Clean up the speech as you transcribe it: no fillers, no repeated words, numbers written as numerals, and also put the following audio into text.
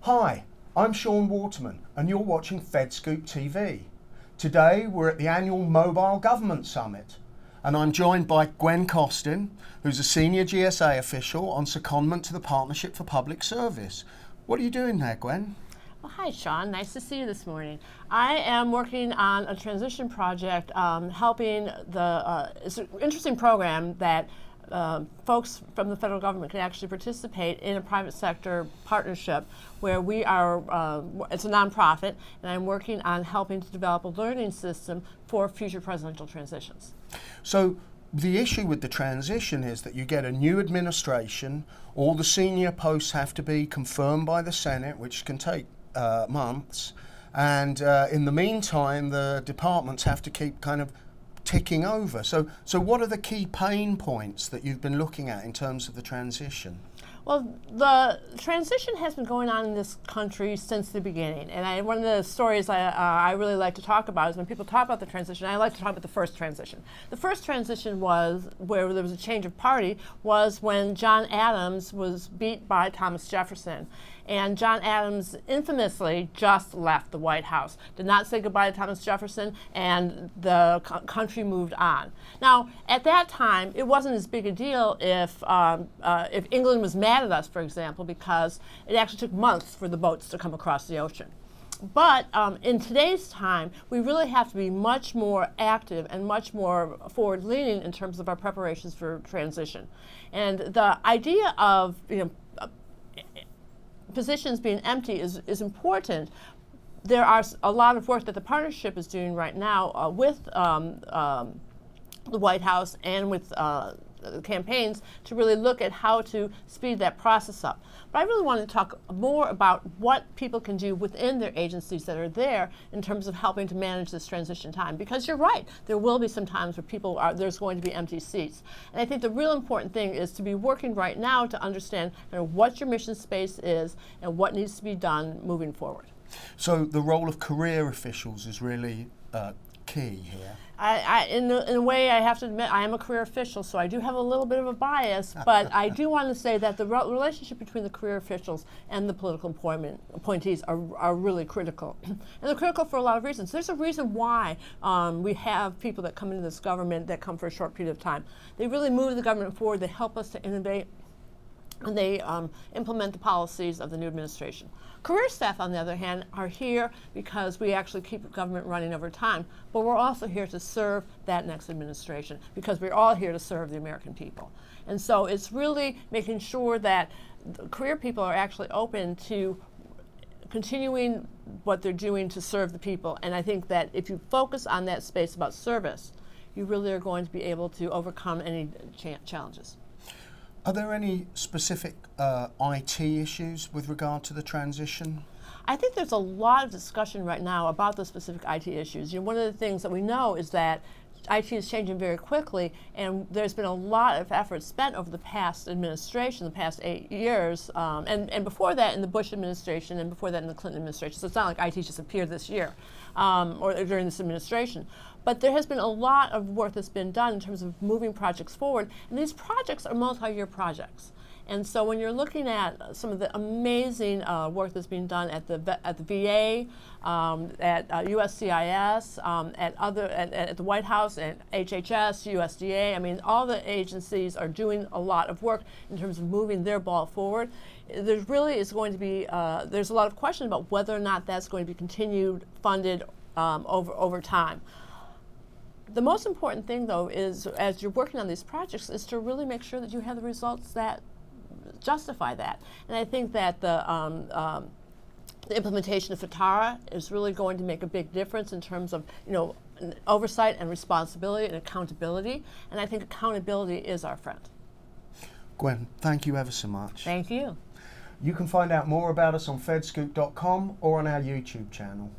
Hi, I'm Sean Waterman and you're watching FedScoop TV. Today we're at the annual Mobile Government Summit and I'm joined by Gwynne Kostin, who's a senior GSA official on secondment to the Partnership for Public Service. What are you doing there, Gwynne? Well, hi, Sean. Nice to see you this morning. I am working on a transition project helping it's an interesting program that folks from the federal government can actually participate in a private sector partnership where we are, it's a nonprofit, and I'm working on helping to develop a learning system for future presidential transitions. So the issue with the transition is that you get a new administration, all the senior posts have to be confirmed by the Senate, which can take months, and in the meantime the departments have to keep kind of ticking over. So what are the key pain points that you've been looking at in terms of the transition? Well, the transition has been going on in this country since the beginning, and one of the stories I really like to talk about is when people talk about the transition, I like to talk about the first transition. The first transition was where there was a change of party was when John Adams was beat by Thomas Jefferson. And John Adams infamously just left the White House, did not say goodbye to Thomas Jefferson, and the country moved on. Now, at that time, it wasn't as big a deal if England was mad at us, for example, because it actually took months for the boats to come across the ocean. But in today's time, we really have to be much more active and much more forward-leaning in terms of our preparations for transition. And the idea of, positions being empty is important. There are a lot of work that the partnership is doing right now with the White House and with campaigns to really look at how to speed that process up. But I really want to talk more about what people can do within their agencies that are there in terms of helping to manage this transition time. Because you're right, there will be some times where there's going to be empty seats. And I think the real important thing is to be working right now to understand what your mission space is and what needs to be done moving forward. So the role of career officials is really key here. In a way, I have to admit, I am a career official, so I do have a little bit of a bias, but I do want to say that the relationship between the career officials and the political appointees are really critical. And they're critical for a lot of reasons. There's a reason why we have people that come into this government that come for a short period of time. They really move the government forward, they help us to innovate, and they implement the policies of the new administration. Career staff, on the other hand, are here because we actually keep government running over time, but we're also here to serve that next administration because we're all here to serve the American people. And so it's really making sure that the career people are actually open to continuing what they're doing to serve the people. And I think that if you focus on that space about service, you really are going to be able to overcome any challenges. Are there any specific IT issues with regard to the transition? I think there's a lot of discussion right now about the specific IT issues. One of the things that we know is that IT is changing very quickly, and there's been a lot of effort spent over the past administration, the past 8 years, and before that in the Bush administration, and before that in the Clinton administration. So it's not like IT just appeared this year or during this administration. But there has been a lot of work that's been done in terms of moving projects forward, and these projects are multi-year projects. And so when you're looking at some of the amazing work that's being done at the VA, at USCIS, at the White House, at HHS, USDA, I mean, all the agencies are doing a lot of work in terms of moving their ball forward. There really is going to be, there's a lot of question about whether or not that's going to be continued, funded over time. The most important thing, though, is as you're working on these projects, is to really make sure that you have the results that justify that. And I think that the implementation of FITARA is really going to make a big difference in terms of oversight and responsibility and accountability. And I think accountability is our friend. Gwynne, thank you ever so much. Thank you. You can find out more about us on fedscoop.com or on our YouTube channel.